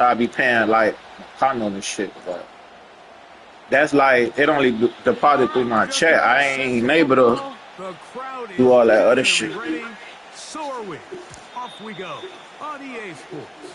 I be paying like condo and shit, but that's like it only deposit through my Just check. about I set ain't for able to football. The crowd do is all that other definitely shit. ready. So are we. Off we go on EA Sports.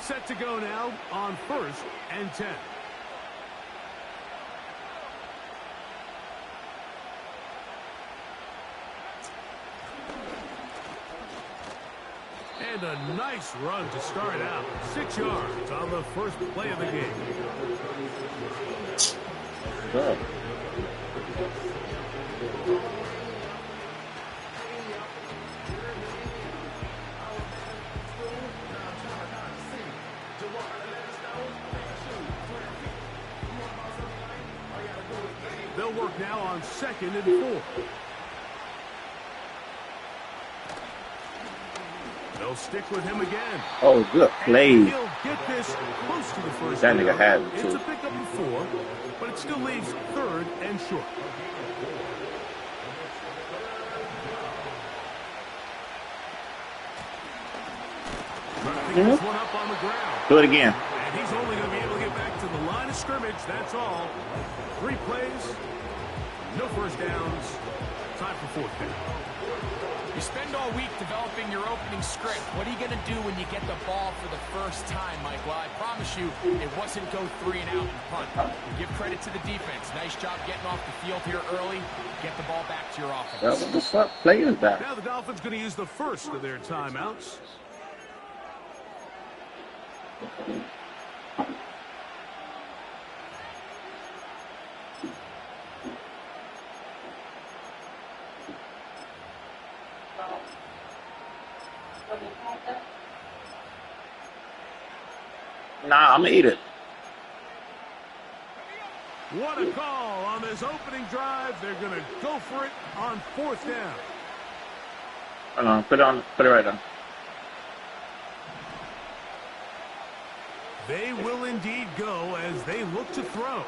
Set to go now on 1st and 10. And a nice run to start out. 6 yards on the first play of the game. Good. They'll work now on 2nd and 4. They'll stick with him again. Oh, good play. And he'll get this close to the first That nigga down. had it, It's too. a pickup of 4, but it still leaves 3rd and short. Picking this one up on the ground. Do it again. And he's only going to be able to get back to the line of scrimmage. That's all. 3 plays, no first downs. Time for 4th down. You spend all week developing your opening script. What are you going to do when you get the ball for the first time, Mike? Well, I promise you, it wasn't go 3 and out and punt. Give credit to the defense. Nice job getting off the field here early. Get the ball back to your offense. What the fuck play is that? Now the Dolphins going to use the first of their timeouts. Nah, I'm gonna eat it. What a call on this opening drive. They're going to go for it on 4th down. Hold on, put it right on. They will indeed go as they look to throw.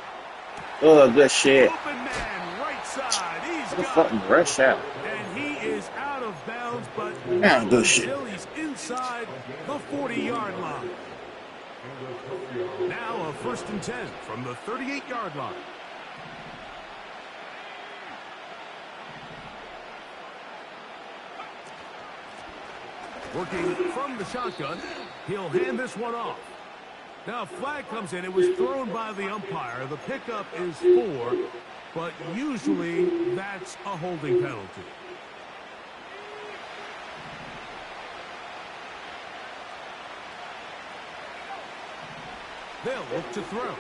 Oh, good shit. Open man, right side. He's What the got fucking rush out? and he is out of bounds, but Man, good shit. until he's inside the 40-yard line. Now a 1st and 10 from the 38-yard line. Working from the shotgun, he'll hand this one off. Now a flag comes in. It was thrown by the umpire. The pickup is 4, but usually that's a holding penalty. They'll look to throw.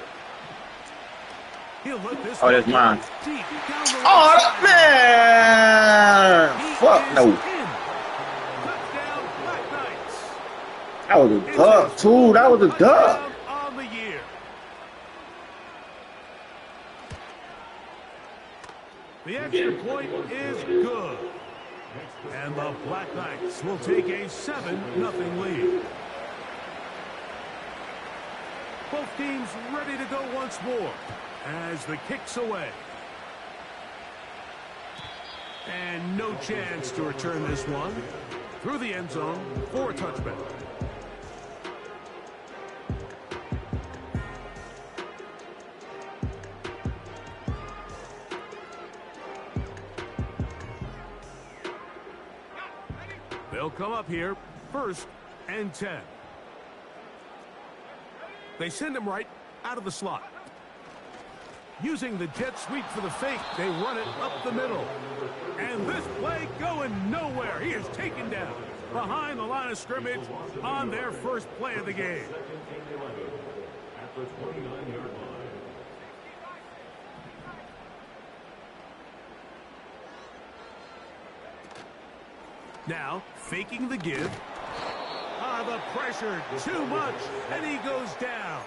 He'll let this Oh, that's mine. deep down the Oh, right man! side. Fuck He no. is in. Touchdown, Black Knights. That was a dub, too. That was a dub. Touchdown on the year. The extra point is good. And the Black Knights will take a 7-0 lead. Both teams ready to go once more as the kick's away. And no chance to return this one. Through the end zone for a touchback. They'll come up here 1st and 10. They send him right out of the slot. Using the jet sweep for the fake, they run it up the middle. And this play going nowhere. He is taken down behind the line of scrimmage on their first play of the game. At the 29-yard line. Now, faking the give. The pressure too much, and he goes down.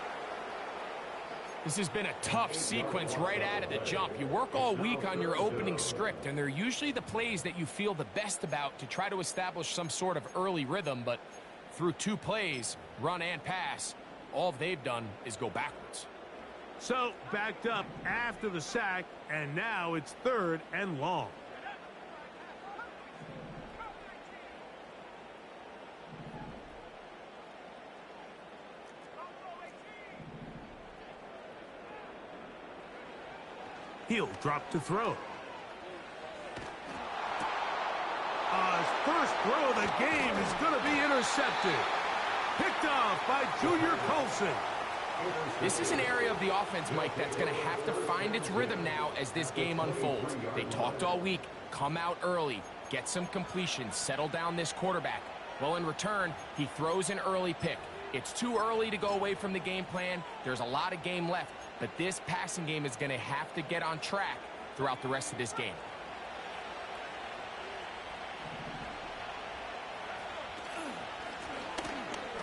This has been a tough sequence right out of the jump. You work all week on your opening script, and they're usually the plays that you feel the best about to try to establish some sort of early rhythm, but through 2 plays, run and pass, all they've done is go backwards. So, backed up after the sack, and now it's 3rd and long. He'll drop to throw. His first throw of the game is going to be intercepted. Picked off by Junior Colson. This is an area of the offense, Mike, that's going to have to find its rhythm now as this game unfolds. They talked all week, come out early, get some completions, settle down this quarterback. Well, in return, he throws an early pick. It's too early to go away from the game plan. There's a lot of game left, but this passing game is going to have to get on track throughout the rest of this game.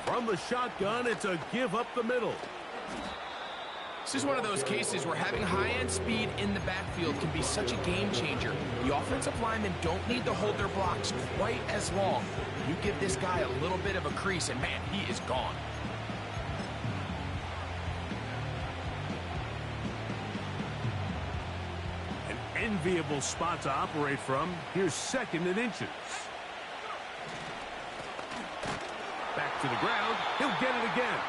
From the shotgun, it's a give up the middle. This is one of those cases where having high-end speed in the backfield can be such a game changer. The offensive linemen don't need to hold their blocks quite as long. You give this guy a little bit of a crease, and man, he is gone. An enviable spot to operate from. Here's 2nd and inches. Back to the ground. He'll get it again.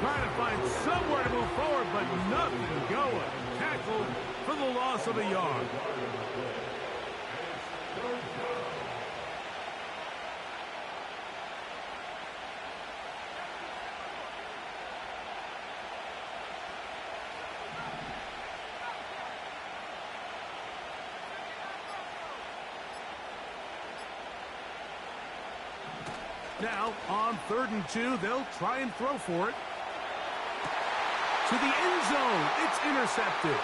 Trying to find somewhere to move forward, but nothing going. Tackled for the loss of a yard. Now, on 3rd and 2, they'll try and throw for it. To the end zone. It's intercepted.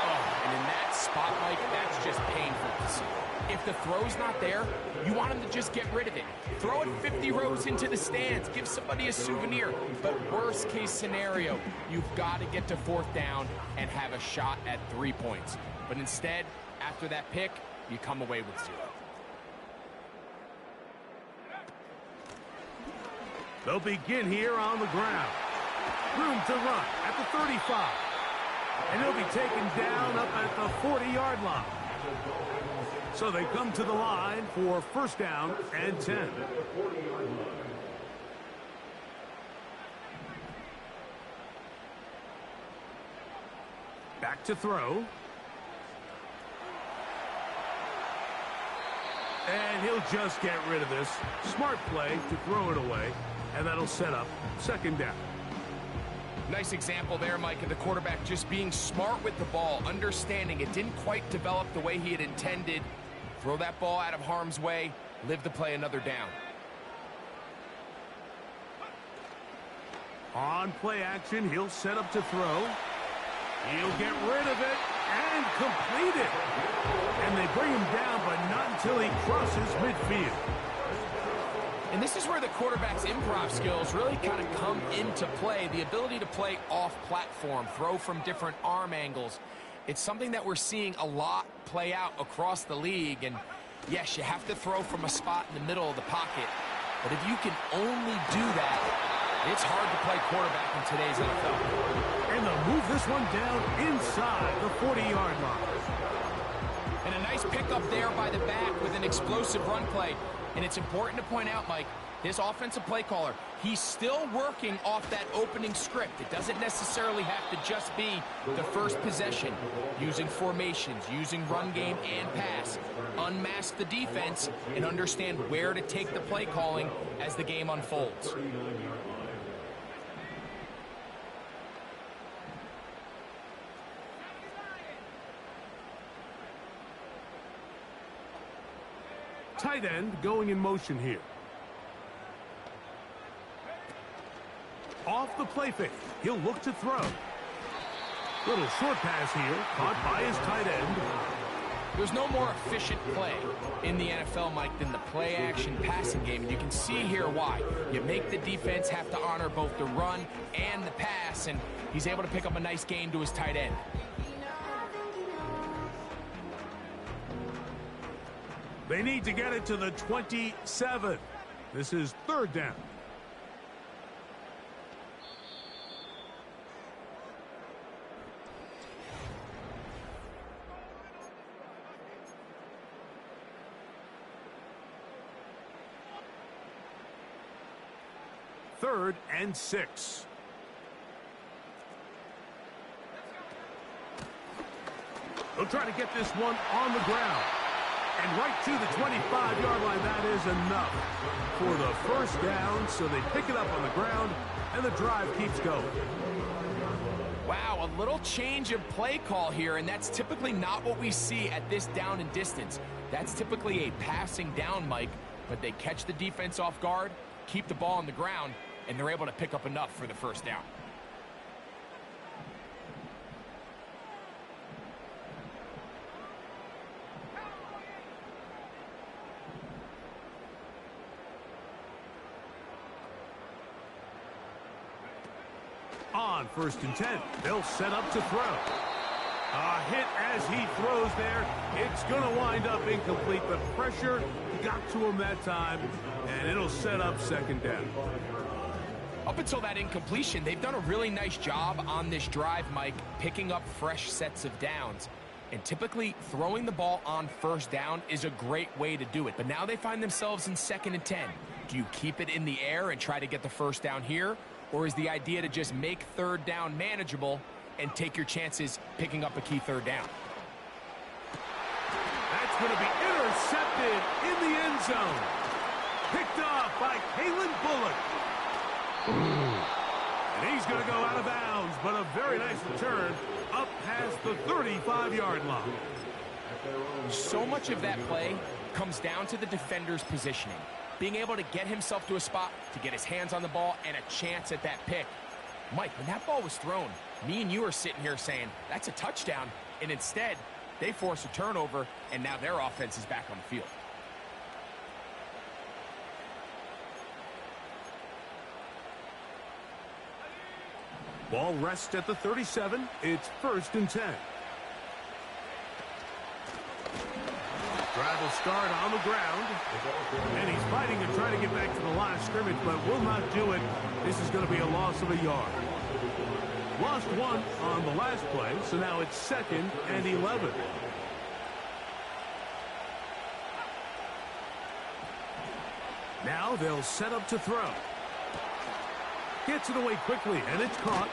Oh, and in that spot, Mike, that's just painful to see. If the throw's not there, you want him to just get rid of it. Throw it 50 rows into the stands. Give somebody a souvenir. But worst case scenario, you've got to get to 4th down and have a shot at 3 points. But instead, after that pick, you come away with 0. They'll begin here on the ground. Room to run at the 35. And he'll be taken down up at the 40-yard line. So they come to the line for 1st down and 10. Back to throw. And he'll just get rid of this. Smart play to throw it away. And that'll set up 2nd down. Nice example there, Mike, of the quarterback just being smart with the ball, understanding it didn't quite develop the way he had intended. Throw that ball out of harm's way, live to play another down. On play action, he'll set up to throw. He'll get rid of it and complete it. And they bring him down, but not until he crosses midfield. And this is where the quarterback's improv skills really kind of come into play. The ability to play off-platform, throw from different arm angles. It's something that we're seeing a lot play out across the league. And yes, you have to throw from a spot in the middle of the pocket. But if you can only do that, it's hard to play quarterback in today's NFL. And they'll move this one down inside the 40-yard line. And a nice pickup there by the back with an explosive run play. And it's important to point out, Mike, this offensive play caller, he's still working off that opening script. It doesn't necessarily have to just be the first possession. Using formations, using run game and pass. Unmask the defense and understand where to take the play calling as the game unfolds. Tight end going in motion here. Off the play fake. He'll look to throw. Little short pass here, caught by his tight end. There's no more efficient play in the NFL, Mike, than the play-action passing game. And you can see here why. You make the defense have to honor both the run and the pass, and he's able to pick up a nice gain to his tight end. They need to get it to the 27. This is 3rd down. Third and 6. They'll try to get this one on the ground. And right to the 25-yard line, that is enough for the first down. So they pick it up on the ground, and the drive keeps going. Wow, a little change of play call here, and that's typically not what we see at this down and distance. That's typically a passing down, Mike, but they catch the defense off guard, keep the ball on the ground, and they're able to pick up enough for the first down. On 1st and 10, they'll set up to throw. A hit as he throws there. It's going to wind up incomplete. The pressure got to him that time, and it'll set up 2nd down. Up until that incompletion, they've done a really nice job on this drive, Mike, picking up fresh sets of downs. And typically, throwing the ball on 1st down is a great way to do it. But now they find themselves in 2nd and 10. Do you keep it in the air and try to get the first down here? Or is the idea to just make 3rd down manageable and take your chances picking up a key 3rd down? That's going to be intercepted in the end zone. Picked off by Kalen Bullock. And he's going to go out of bounds, but a very nice return up past the 35-yard line. So much of that play comes down to the defender's positioning. Being able to get himself to a spot, to get his hands on the ball, and a chance at that pick. Mike, when that ball was thrown, me and you are sitting here saying, that's a touchdown. And instead, they force a turnover, and now their offense is back on the field. Ball rests at the 37. It's 1st and 10. Drive will start on the ground. And he's fighting to try to get back to the line of scrimmage, but will not do it. This is going to be a loss of a yard. Lost 1 on the last play, so now it's 2nd and 11. Now they'll set up to throw. Gets it away quickly, and it's caught.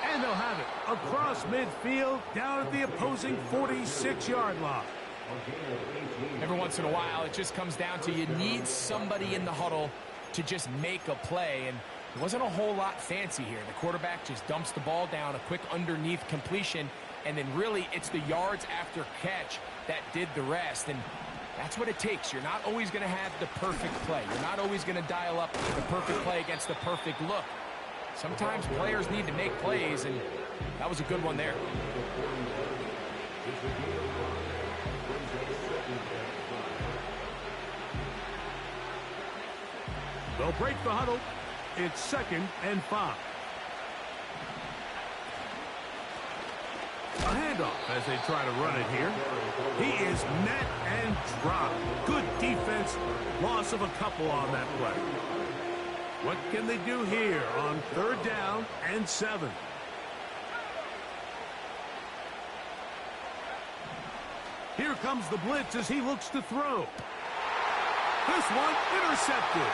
And they'll have it across midfield, down at the opposing 46-yard line. Every once in a while, it just comes down to you need somebody in the huddle to just make a play, and it wasn't a whole lot fancy here. The quarterback just dumps the ball down, a quick underneath completion, and then really it's the yards after catch that did the rest, and that's what it takes. You're not always going to have the perfect play. You're not always going to dial up the perfect play against the perfect look. Sometimes players need to make plays, and that was a good one there. They'll break the huddle. It's 2nd and 5. A handoff as they try to run it here. He is met and dropped. Good defense. Loss of a couple on that play. What can they do here on 3rd down and 7? Here comes the blitz as he looks to throw. This one intercepted.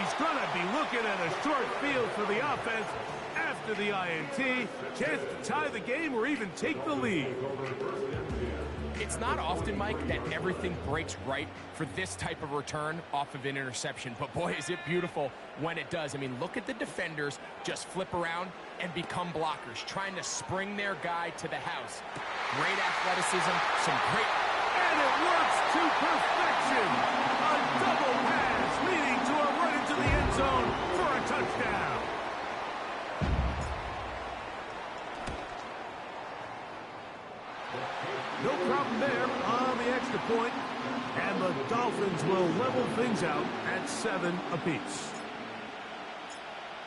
He's going to be looking at a short field for the offense after the INT. Chance to tie the game or even take the lead. It's not often, Mike, that everything breaks right for this type of return off of an interception. But, boy, is it beautiful when it does. I mean, look at the defenders just flip around and become blockers, trying to spring their guy to the house. Great athleticism, some great... And it works to perfection. A double pass leading to a run into the end zone for a touchdown. point, and the Dolphins will level things out at 7 apiece.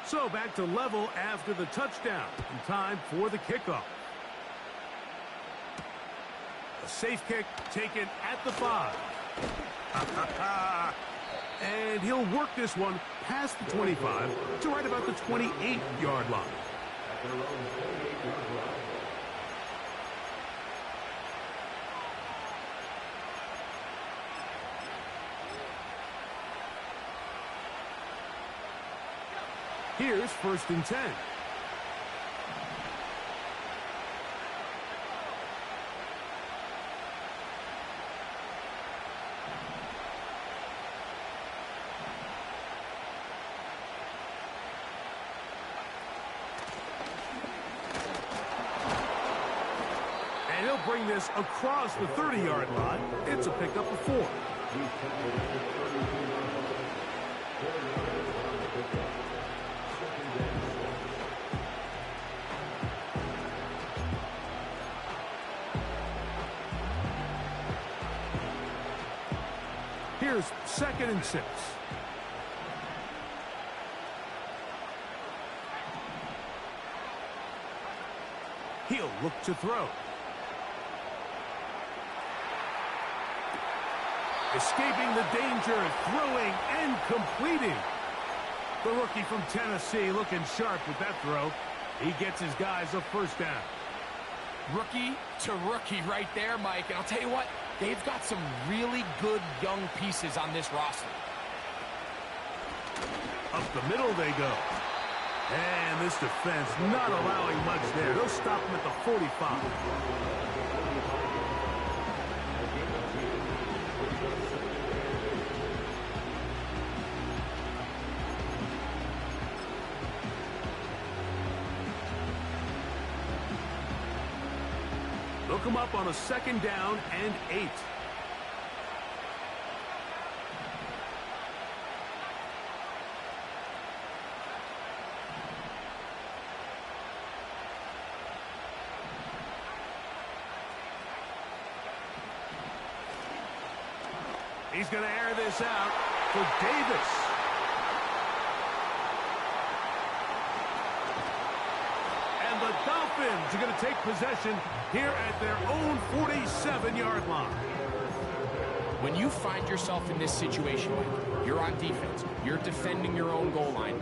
So back to level after the touchdown, and time for the kickoff. A safe kick taken at the 5. And he'll work this one past the 25 to right about the 28-yard line. Here's 1st and 10. And he'll bring this across the 30-yard line. It's a pickup of 4. Here's 2nd and 6. He'll look to throw. Escaping the danger, throwing and completing. The rookie from Tennessee looking sharp with that throw. He gets his guys a 1st down. Rookie to rookie right there, Mike. And I'll tell you what, they've got some really good young pieces on this roster. Up the middle they go. And this defense not allowing much there. They'll stop him at the 45. They'll come up on a 2nd down and 8. He's going to air this out for Davis. And the Dolphins are going to take possession here at their own 47-yard line. When you find yourself in this situation, Mike, you're on defense, you're defending your own goal line,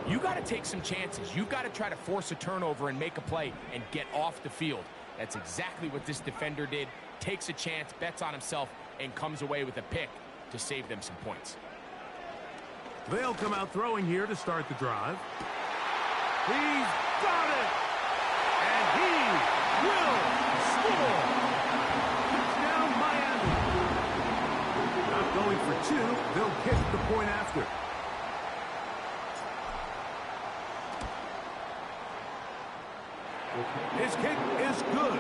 you got to take some chances. You've got to try to force a turnover and make a play and get off the field. That's exactly what this defender did. Takes a chance, bets on himself, and comes away with a pick to save them some points. They'll come out throwing here to start the drive. He's got it! And he will score! Touchdown, Miami! Not going for 2. They'll kick the point after. His kick is good.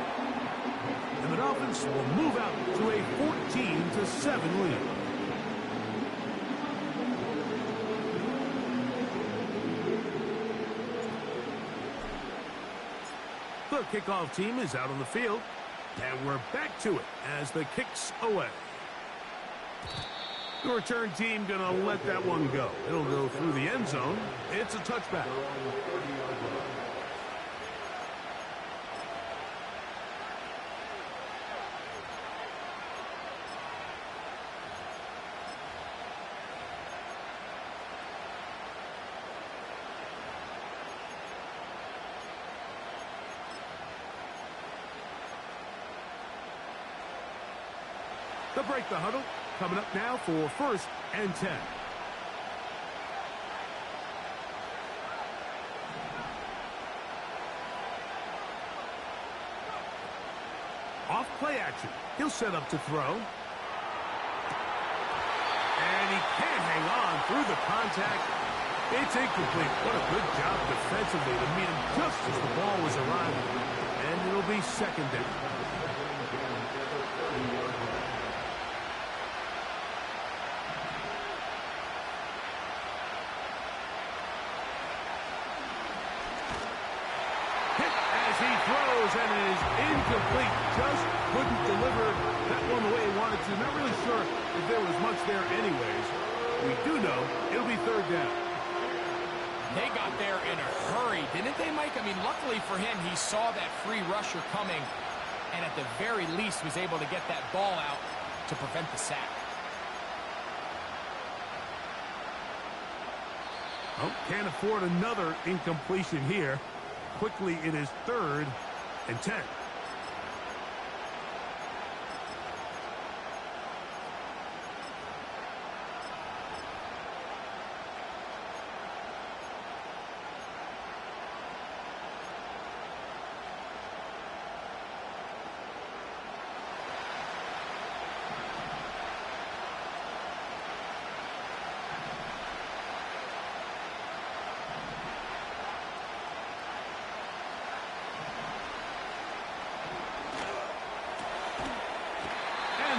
And the Dolphins will move out to a 14-7 lead. The kickoff team is out on the field, and we're back to it as the kick's away. The return team gonna let that one go. It'll go through the end zone. It's a touchback. They'll break the huddle. Coming up now for 1st and 10. Off play action. He'll set up to throw. And he can't hang on through the contact. It's incomplete. What a good job defensively to meet him just as the ball was arriving. And it'll be 2nd down. And it is incomplete. Just couldn't deliver that one the way he wanted to. Not really sure if there was much there anyways. We do know it'll be third down. They got there in a hurry, didn't they, Mike? I mean, luckily for him, he saw that free rusher coming and at the very least was able to get that ball out to prevent the sack. Oh, can't afford another incompletion here. Quickly, it is 3rd and 10.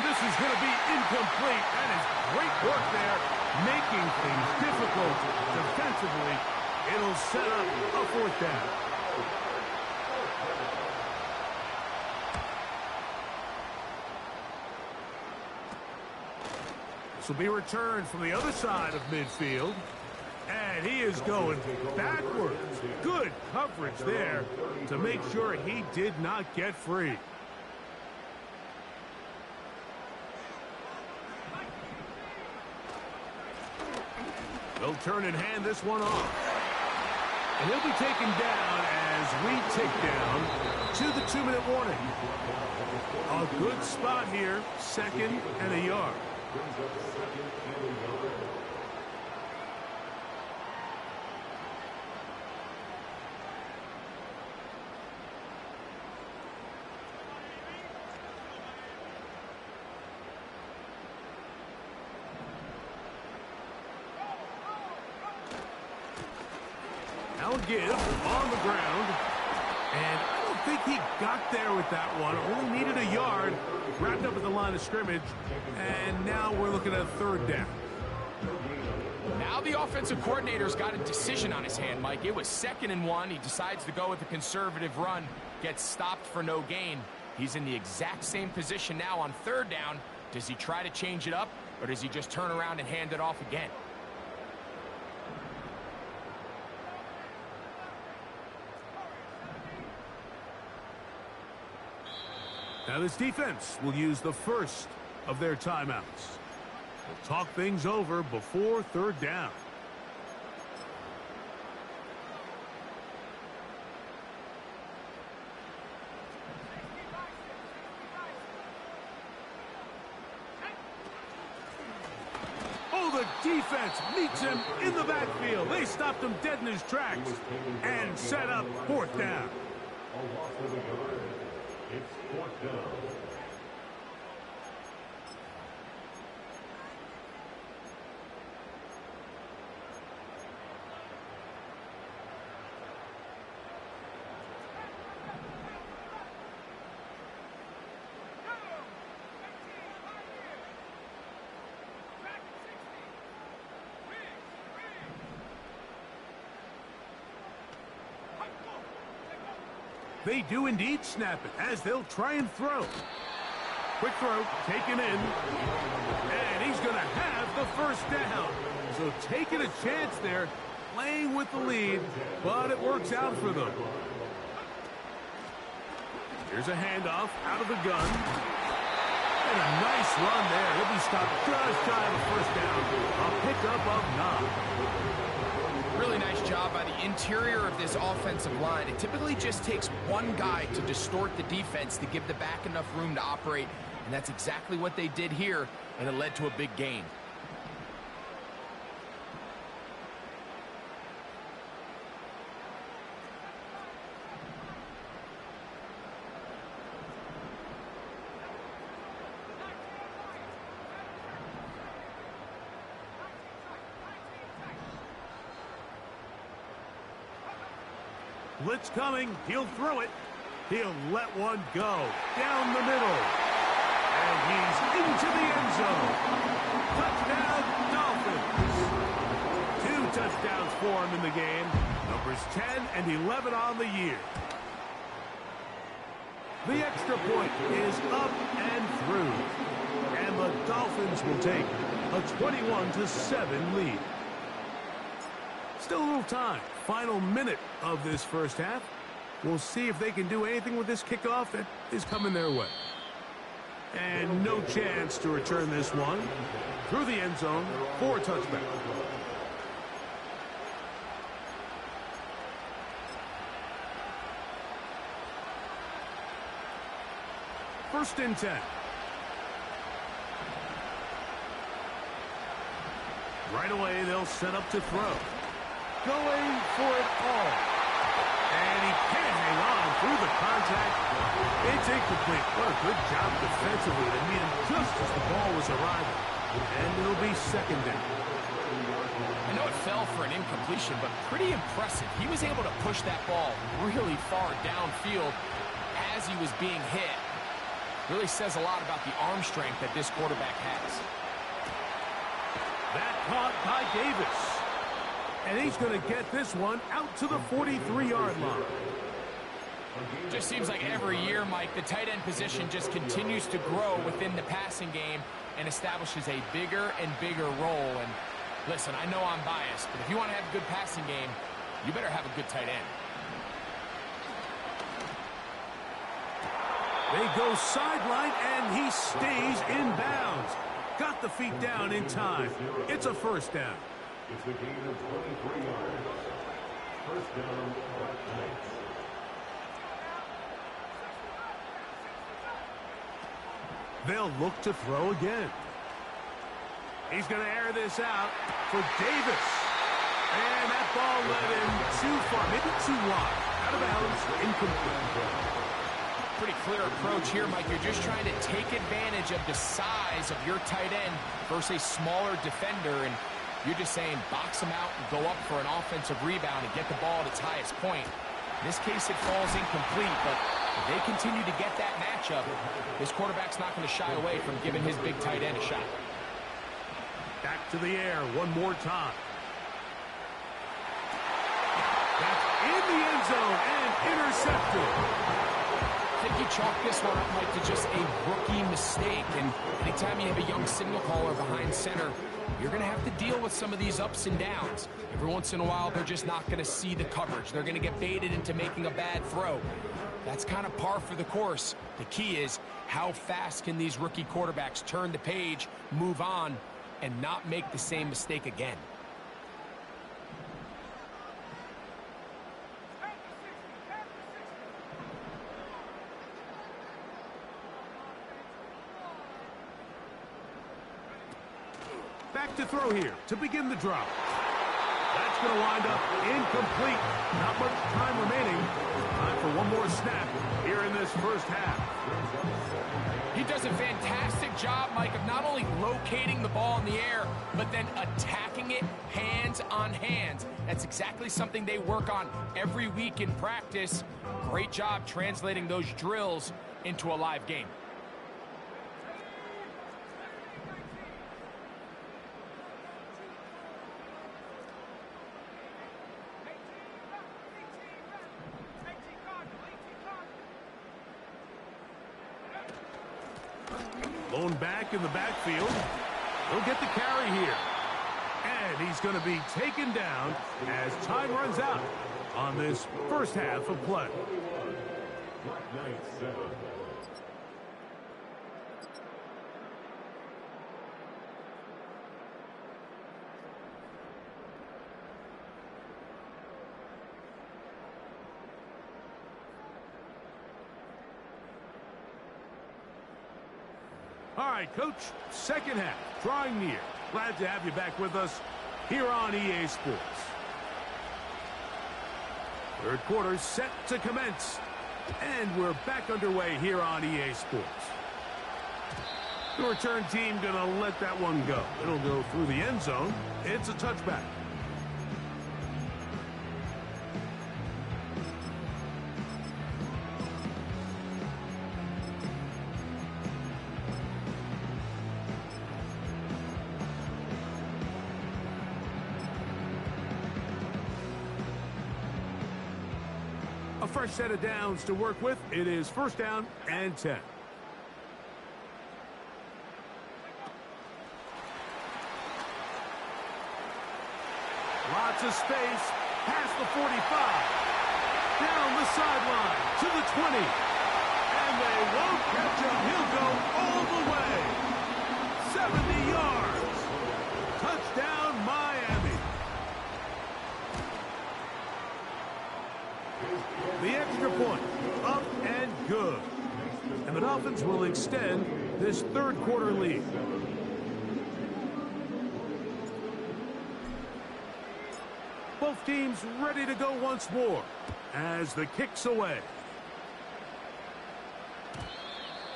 This is going to be incomplete. That is great work there, making things difficult defensively. It'll set up a 4th down. This will be returned from the other side of midfield. And he is going backwards. Good coverage there to make sure he did not get free. They'll turn and hand this one off. And he'll be taken down as we tick down to the 2-minute warning. A good spot here, 2nd and a yard. Now a give on the ground. And I don't think he got there with that one. Only needed a yard. Wrapped up at the line of scrimmage. And now we're looking at a 3rd down. Now the offensive coordinator's got a decision on his hand, Mike. It was 2nd and 1. He decides to go with a conservative run. Gets stopped for no gain. He's in the exact same position now on 3rd down. Does he try to change it up, or does he just turn around and hand it off again? Now this defense will use the first of their timeouts. We'll talk things over before 3rd down. Oh, the defense meets him in the backfield. They stopped him dead in his tracks and set up 4th down. It's 4th down. They do indeed snap it as they'll try and throw. Quick throw, taken in. And he's going to have the 1st down. So taking a chance there, playing with the lead, but it works out for them. Here's a handoff out of the gun. And a nice run there. He'll be stopped just shy of a 1st down. A pickup of 9. Really nice job by the interior of this offensive line. It typically just takes one guy to distort the defense to give the back enough room to operate, and that's exactly what they did here, and it led to a big gain. Blitz coming. He'll throw it. He'll let one go down the middle. And he's into the end zone. Touchdown, Dolphins. 2 touchdowns for him in the game. Numbers 10 and 11 on the year. The extra point is up and through. And the Dolphins will take a 21-7 lead. Still a little time. Final minute of this first half. We'll see if they can do anything with this kickoff that is coming their way. And no chance to return this one through the end zone for a touchback. First and 10. Right away, they'll set up to throw. Going for it all. And he can't hang on through the contact. It's incomplete. What a good job defensively to meet him just as the ball was arriving. And it'll be second down. I know it fell for an incompletion, but pretty impressive. He was able to push that ball really far downfield as he was being hit. Really says a lot about the arm strength that this quarterback has. That caught by Davis. And he's going to get this one out to the 43-yard line. Just seems like every year, Mike, the tight end position just continues to grow within the passing game and establishes a bigger and bigger role. And listen, I know I'm biased, but if you want to have a good passing game, you better have a good tight end. They go sideline, and he stays in bounds. Got the feet down in time. It's a first down. It's a gain of 23 yards. First down, Giants. They'll look to throw again. He's going to air this out for Davis. And that ball led him too far, maybe too wide. Out of bounds, incomplete. Pretty clear approach here, Mike. You're just trying to take advantage of the size of your tight end versus a smaller defender, and you're just saying box him out and go up for an offensive rebound and get the ball at its highest point. In this case, it falls incomplete, but if they continue to get that matchup, this quarterback's not going to shy away from giving his big tight end a shot. Back to the air one more time. That's in the end zone and intercepted. I think you chalk this one up, Mike, to just a rookie mistake. And anytime you have a young signal caller behind center, you're going to have to deal with some of these ups and downs. Every once in a while, they're just not going to see the coverage. They're going to get baited into making a bad throw. That's kind of par for the course. The key is how fast can these rookie quarterbacks turn the page, move on, and not make the same mistake again. Back to throw here to begin the drop. That's going to wind up incomplete. Not much time remaining. Time for one more snap here in this first half. He does a fantastic job, Mike, of not only locating the ball in the air, but then attacking it hands on hands. That's exactly something they work on every week in practice. Great job translating those drills into a live game. Blown back in the backfield. He'll get the carry here. And he's going to be taken down as time runs out on this first half of play. All right, Coach, second half, drawing near. Glad to have you back with us here on EA Sports. Third quarter set to commence, and we're back underway here on EA Sports. The return team going to let that one go. It'll go through the end zone. It's a touchback. A A fresh set of downs to work with. It is first down and 10. Lots of space, past the 45, down the sideline to the 20, and they won't catch him. He'll go all the way, 70 yards, touchdown Miami. The extra point, up and good, and the Dolphins will extend this third quarter lead. Both teams ready to go once more as the kick's away.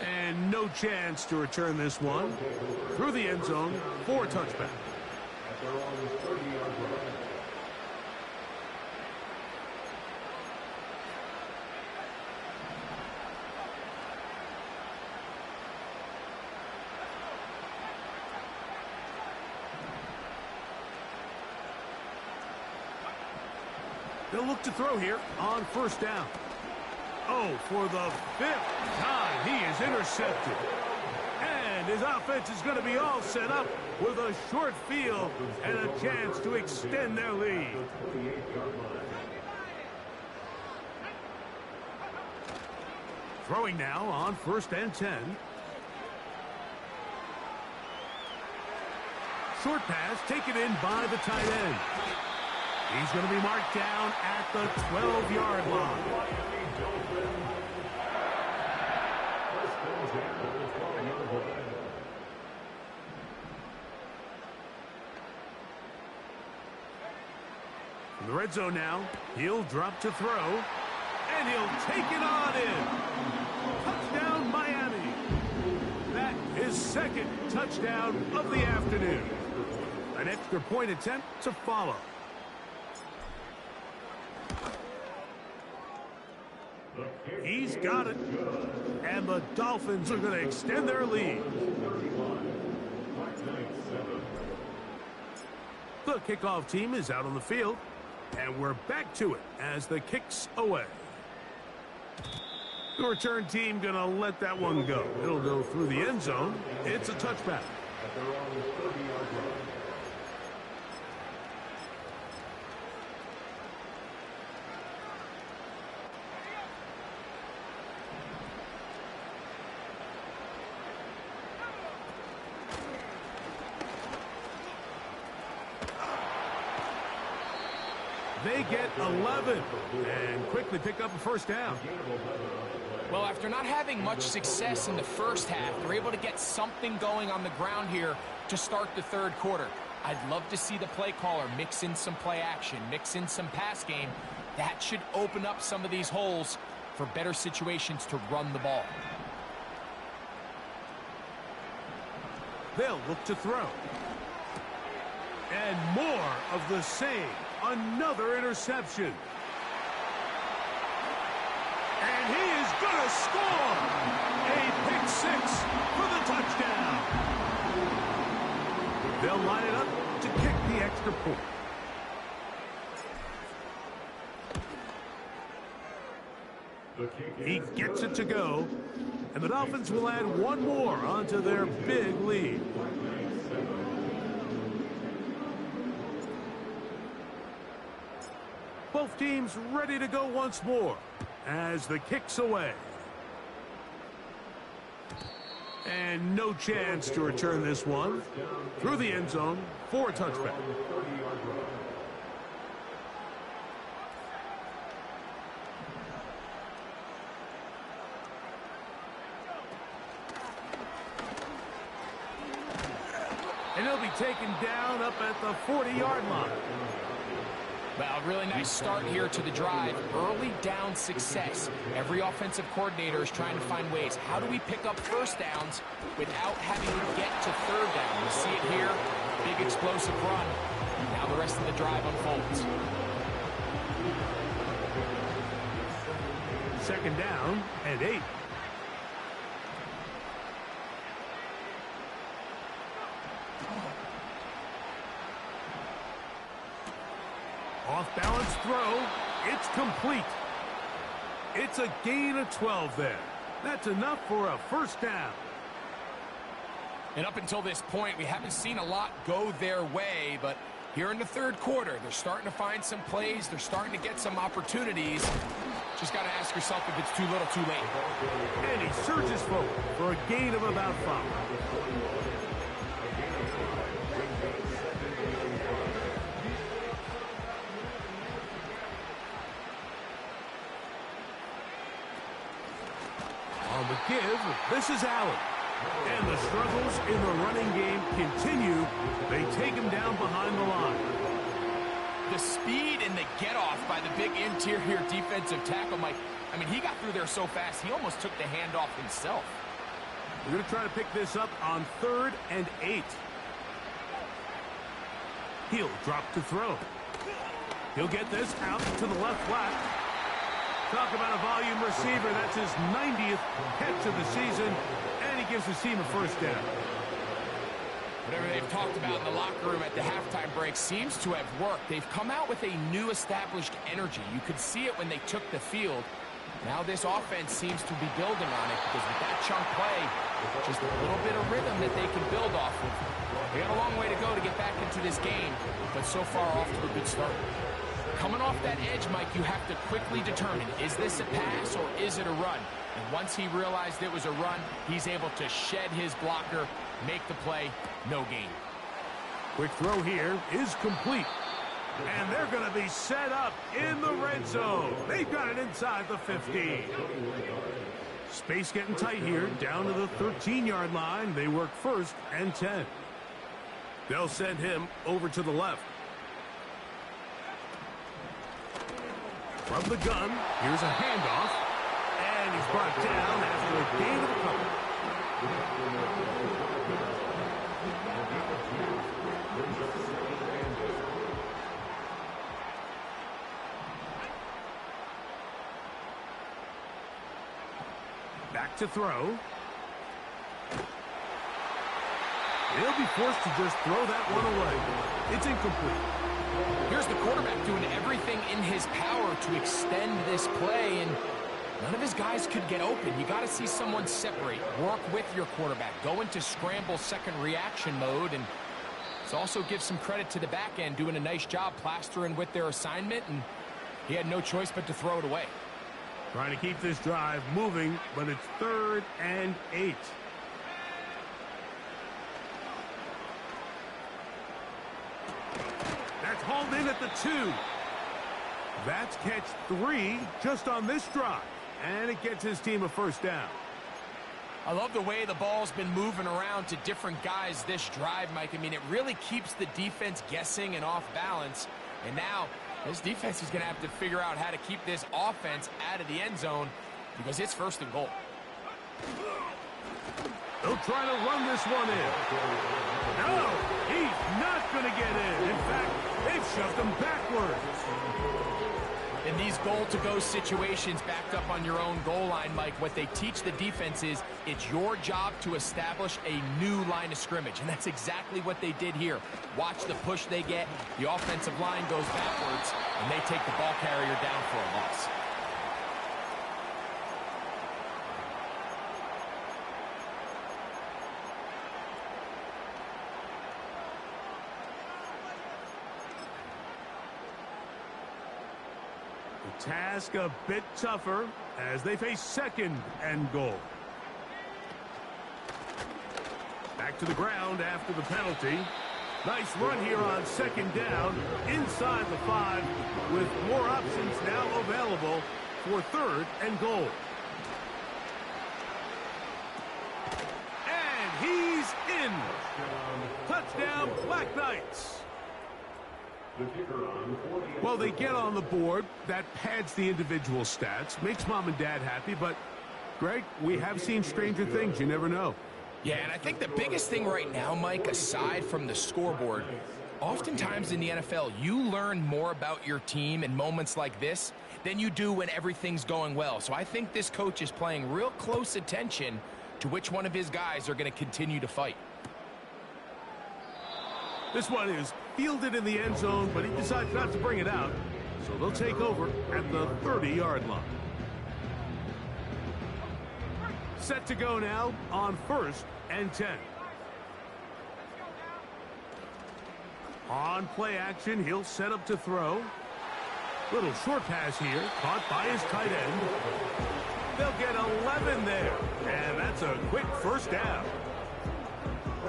And no chance to return this one through the end zone for a touchback. At their own 30-yard line. They'll look to throw here on first down. Oh, for the 5th time, he is intercepted. And his offense is going to be all set up with a short field and a chance to extend their lead. Throwing now on first and 10. Short pass taken in by the tight end. He's going to be marked down at the 12-yard line. In the red zone now, he'll drop to throw, and he'll take it on in. Touchdown, Miami. That is second touchdown of the afternoon. An extra point attempt to follow. He's got it. And the Dolphins are going to extend their lead. The kickoff team is out on the field. And we're back to it as the kick's away. The return team going to let that one go. It'll go through the end zone. It's a touchback. At their own 30-yard line. They get 11 and quickly pick up a first down. Well, after not having much success in the first half, they're able to get something going on the ground here to start the third quarter. I'd love to see the play caller mix in some play action, mix in some pass game. That should open up some of these holes for better situations to run the ball. They'll look to throw. And more of the same. Another interception. And he is going to score. A pick six for the touchdown. They'll line it up to kick the extra point. He gets it to go. And the Dolphins will add one more onto their big lead. Both teams ready to go once more as the kick's away. And no chance to return this one through the end zone for a touchback. And he'll be taken down up at the 40-yard line. Well, really nice start here to the drive. Early down success. Every offensive coordinator is trying to find ways. How do we pick up first downs without having to get to third down? We see it here. Big explosive run. Now the rest of the drive unfolds. Second down and 8. Off-balance throw. It's complete. It's a gain of 12 there. That's enough for a first down. And up until this point, we haven't seen a lot go their way, but here in the third quarter, they're starting to find some plays. They're starting to get some opportunities. Just got to ask yourself if it's too little, too late. And he surges forward for a gain of about 5. On the give, this is Allen. And the struggles in the running game continue. They take him down behind the line. The speed and the get-off by the big interior defensive tackle, Mike. I mean, he got through there so fast, he almost took the handoff himself. We're going to try to pick this up on 3rd and 8. He'll drop to throw. He'll get this out to the left flat. Talk about a volume receiver. That's his 90th catch of the season, and he gives his team a first down. Whatever they've talked about in the locker room at the halftime break seems to have worked. They've come out with a new established energy. You could see it when they took the field. Now this offense seems to be building on it because with that chunk play, just a little bit of rhythm that they can build off of. They got a long way to go to get back into this game, but so far off to a good start. Coming off that edge, Mike, you have to quickly determine, is this a pass or is it a run? And once he realized it was a run, he's able to shed his blocker, make the play, no gain. Quick throw here is complete. And they're going to be set up in the red zone. They've got it inside the 15. Space getting tight here, down to the 13-yard line. They work 1st and 10. They'll send him over to the left. From the gun, here's a handoff. And he's brought down after a gain of a couple. Back to throw. He'll be forced to just throw that one away. It's incomplete. Here's the quarterback doing everything in his power to extend this play, and none of his guys could get open. You got to see someone separate, work with your quarterback, go into scramble second reaction mode, and this also gives some credit to the back end doing a nice job plastering with their assignment, and he had no choice but to throw it away. Trying to keep this drive moving, but it's 3rd and 8. That's hauled in at the 2. That's catch 3 just on this drive. And it gets his team a first down. I love the way the ball's been moving around to different guys this drive, Mike. I mean, it really keeps the defense guessing and off balance. And now this defense is going to have to figure out how to keep this offense out of the end zone because it's 1st and goal. They'll try to run this one in. No, he's not going to get in. In fact, they've shoved him backwards. In these goal-to-go situations backed up on your own goal line, Mike, what they teach the defense is it's your job to establish a new line of scrimmage, and that's exactly what they did here. Watch the push they get. The offensive line goes backwards, and they take the ball carrier down for a loss. Task a bit tougher as they face 2nd and goal. Back to the ground after the penalty. Nice run here on 2nd down inside the 5 with more options now available for 3rd and goal. And he's in. Touchdown, Black Knights. Well, they get on the board. That pads the individual stats, makes mom and dad happy, but, Greg, we have seen stranger things. You never know. Yeah, and I think the biggest thing right now, Mike, aside from the scoreboard, oftentimes in the NFL, you learn more about your team in moments like this than you do when everything's going well. So I think this coach is paying real close attention to which one of his guys are going to continue to fight. This one is fielded in the end zone, but he decides not to bring it out. So they'll take over at the 30-yard line. set to go now on 1st and 10. On play action, he'll set up to throw. Little short pass here, caught by his tight end. They'll get 11 there, and that's a quick first down.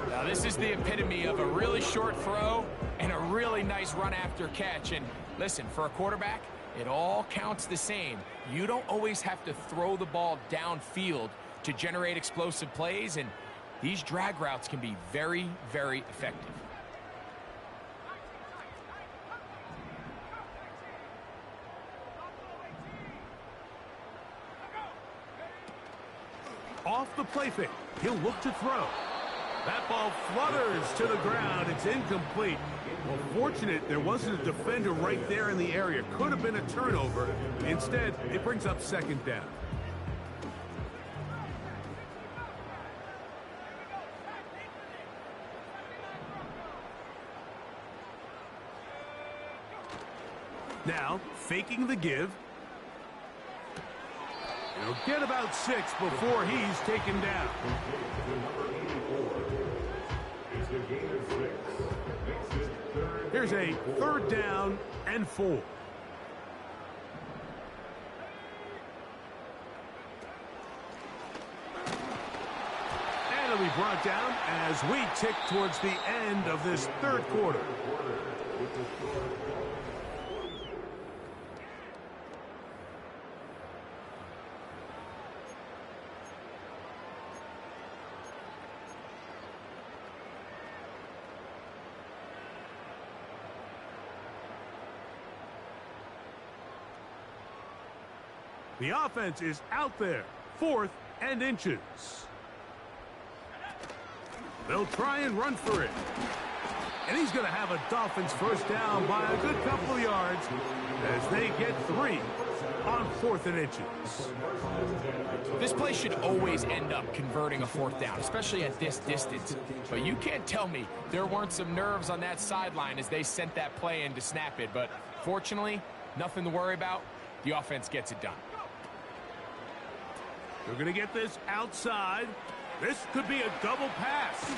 Now this is the epitome of a really short throw and a really nice run after catch. And listen, for a quarterback, it all counts the same. You don't always have to throw the ball downfield to generate explosive plays, and these drag routes can be very, very effective. Off the play fake, he'll look to throw. That ball flutters to the ground. It's incomplete. Well, fortunate there wasn't a defender right there in the area. Could have been a turnover. Instead, it brings up 2nd down. Now, faking the give. He'll get about 6 before he's taken down. Here's a 3rd down and 4. And it'll be brought down as we tick towards the end of this 3rd quarter. The offense is out there, 4th and inches. They'll try and run for it. And he's going to have a Dolphins first down by a good couple of yards as they get 3 on 4th and inches. This play should always end up converting a 4th down, especially at this distance. But you can't tell me there weren't some nerves on that sideline as they sent that play in to snap it. But fortunately, nothing to worry about. The offense gets it done. They're going to get this outside. This could be a double pass.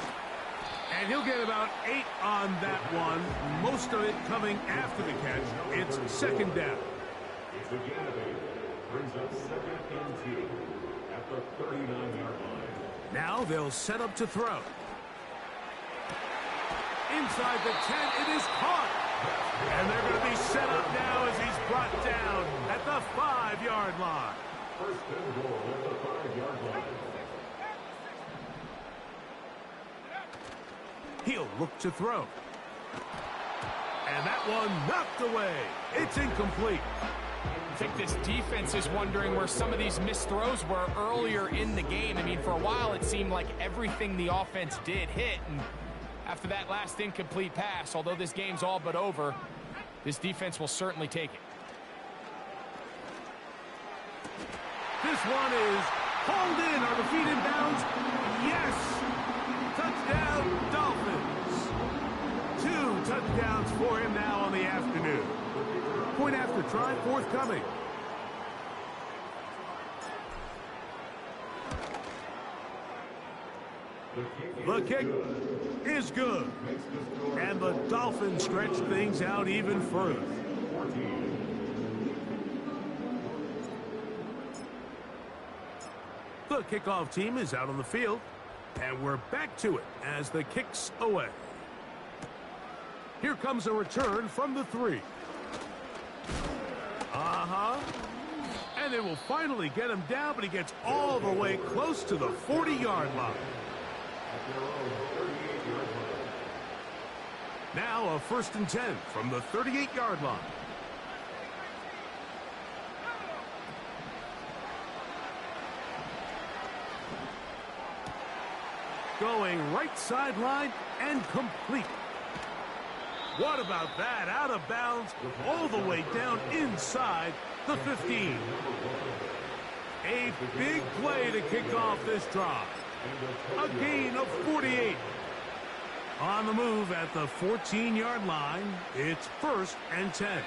And he'll get about 8 on that one. Most of it coming after the catch. It's 2nd down. The gain of 8 brings up 2nd and 2 at the 39-yard line. Now they'll set up to throw. Inside the 10, it is caught. And they're going to be set up now as he's brought down at the 5-yard line. First and goal at the 5-yard line. He'll look to throw. And that one knocked away. It's incomplete. I think this defense is wondering where some of these missed throws were earlier in the game. I mean, for a while it seemed like everything the offense did hit. And after that last incomplete pass, although this game's all but over, this defense will certainly take it. This one is hauled in. Are the feet in bounds? Yes! Touchdown, Dolphins. 2 touchdowns for him now on the afternoon. Point after try forthcoming. The kick is good. And the Dolphins stretch things out even further. The kickoff team is out on the field, and we're back to it as the kick's away. Here comes a return from the 3. And they will finally get him down, but he gets all the way close to the 40-yard line. Now a 1st and 10 from the 38-yard line. Going right sideline and complete. What about that? Out of bounds, all the way down inside the 15. A big play to kick off this drive. A gain of 48. On the move at the 14-yard line, it's 1st and 10.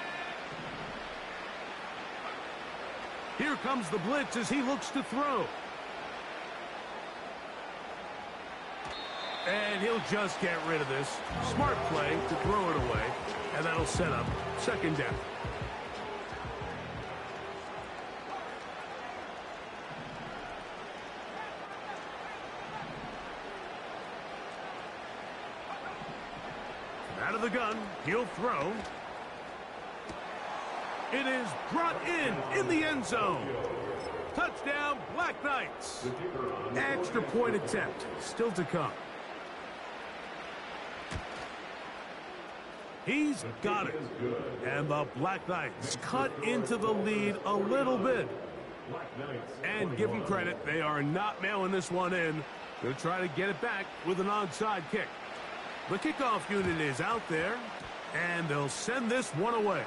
Here comes the blitz as he looks to throw. And he'll just get rid of this. Smart play to throw it away. And that'll set up second down. Out of the gun, he'll throw. It is brought in the end zone. Touchdown, Black Knights. Extra point attempt still to come. He's got it. And the Black Knights cut into the lead a little bit. And give them credit, they are not mailing this one in. They'll try to get it back with an onside kick. The kickoff unit is out there, and they'll send this one away.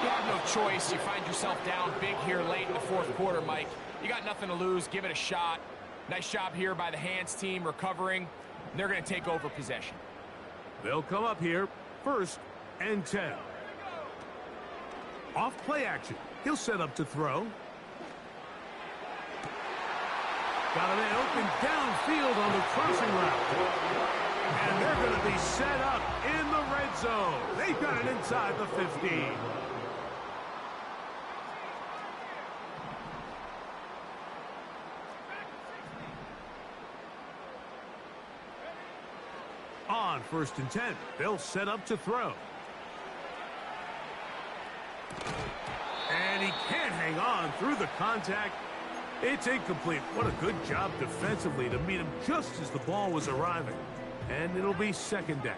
You have no choice. You find yourself down big here late in the fourth quarter, Mike. You got nothing to lose. Give it a shot. Nice job here by the hands team recovering. They're going to take over possession. They'll come up here, 1st and 10. Off play action. He'll set up to throw. Got a man open downfield on the crossing route. And they're going to be set up in the red zone. They've got it inside the 15. On 1st and 10, they'll set up to throw. And he can't hang on through the contact. It's incomplete. What a good job defensively to meet him just as the ball was arriving. And it'll be second down.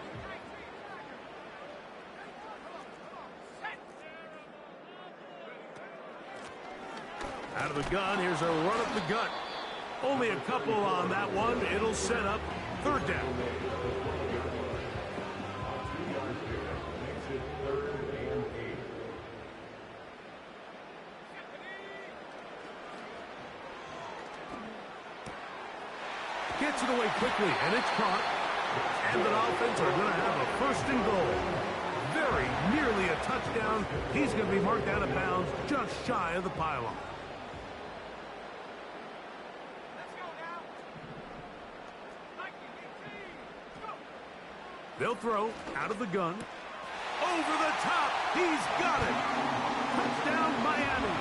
Out of the gun, here's a run up the gut. Only a couple on that one. It'll set up 3rd down. Gets it away quickly, and it's caught. And the Dolphins are going to have a 1st and goal. Very nearly a touchdown. He's going to be marked out of bounds just shy of the pylon. They'll throw out of the gun. Over the top. He's got it. Touchdown, Miami.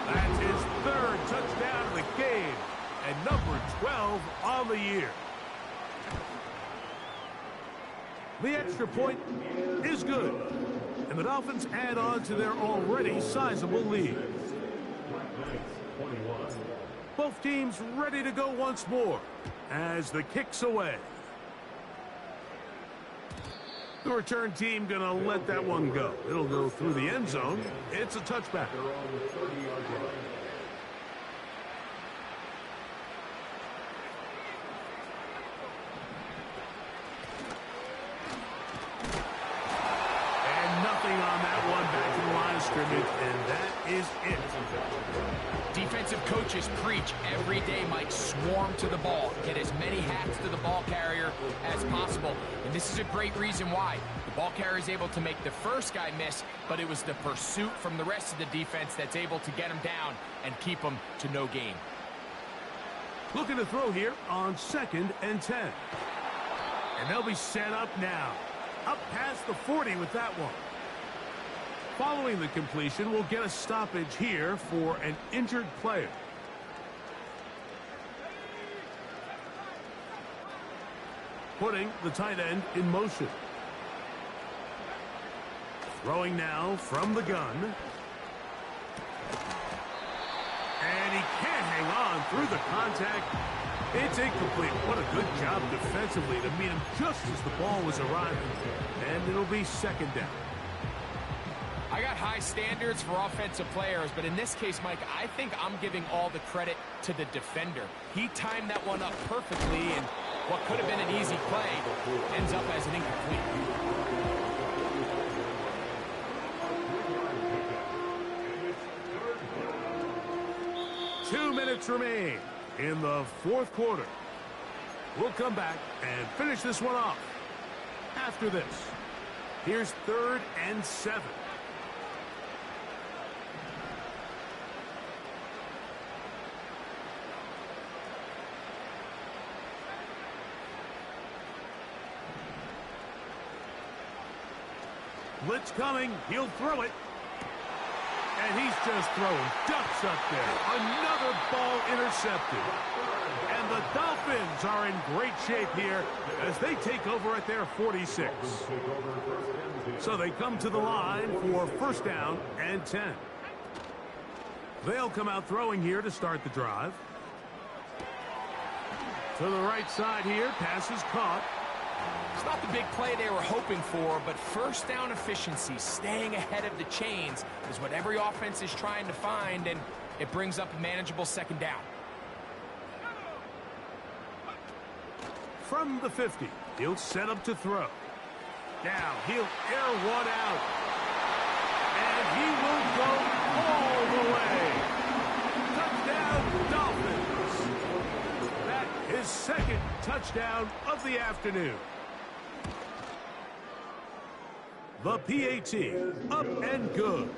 That's his 3rd touchdown of the game. And number 12 on the year. The extra point is good. And the Dolphins add on to their already sizable lead. Both teams ready to go once more as the kick's away. The return team going to let that one go. It'll go through the end zone. It's a touchback. And that is it. Defensive coaches preach every day, Mike. Swarm to the ball. Get as many hacks to the ball carrier as possible. And this is a great reason why. The ball carrier is able to make the first guy miss, but it was the pursuit from the rest of the defense that's able to get him down and keep him to no gain. Looking to throw here on 2nd and 10. And they'll be set up now. Up past the 40 with that one. Following the completion, we'll get a stoppage here for an injured player. Putting the tight end in motion. Throwing now from the gun. And he can't hang on through the contact. It's incomplete. What a good job defensively to meet him just as the ball was arriving. And it'll be 2nd down. I got high standards for offensive players, but in this case, Mike, I think I'm giving all the credit to the defender. He timed that one up perfectly, and what could have been an easy play ends up as an incomplete. 2 minutes remain in the 4th quarter. We'll come back and finish this one off after this. Here's 3rd and 7. Blitz coming. He'll throw it. And he's just throwing ducks up there. Another ball intercepted. And the Dolphins are in great shape here as they take over at their 46. So they come to the line for first down and 10. They'll come out throwing here to start the drive. To the right side here, pass is caught. It's not the big play they were hoping for, but first down efficiency, staying ahead of the chains, is what every offense is trying to find, and it brings up a manageable second down. From the 50, he'll set up to throw. Now he'll air one out. And he will go all the way. Touchdown, Dolphins. That is second touchdown of the afternoon. The PAT, up and good.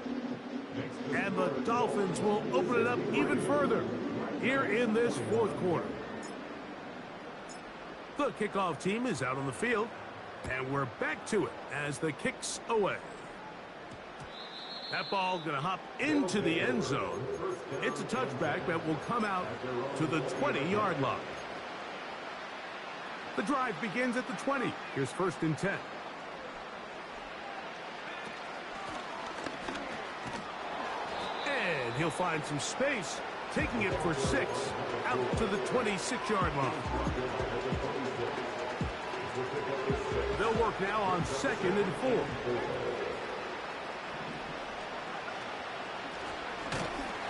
And the Dolphins will open it up even further here in this fourth quarter. The kickoff team is out on the field, and we're back to it as the kick's away. That ball going to hop into the end zone. It's a touchback that will come out to the 20-yard line. The drive begins at the 20. Here's first and 10. And he'll find some space, taking it for 6 out to the 26-yard line. They'll work now on second and 4.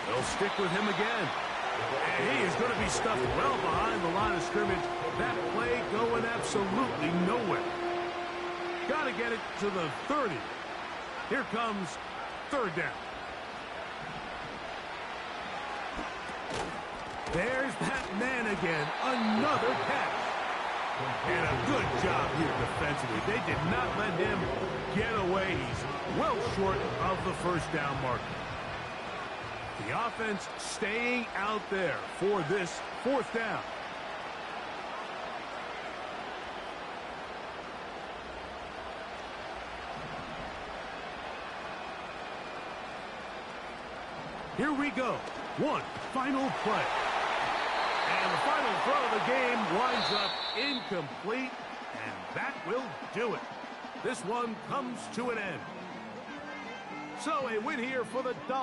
They'll stick with him again. And he is going to be stuffed well behind the line of scrimmage. That play going absolutely nowhere. Got to get it to the 30. Here comes third down. There's that man again. Another catch. And a good job here defensively. They did not let him get away. He's well short of the first down marker. The offense staying out there for this fourth down. Here we go. One final play. And the final throw of the game winds up incomplete, and that will do it. This one comes to an end. So a win here for the Dolphins.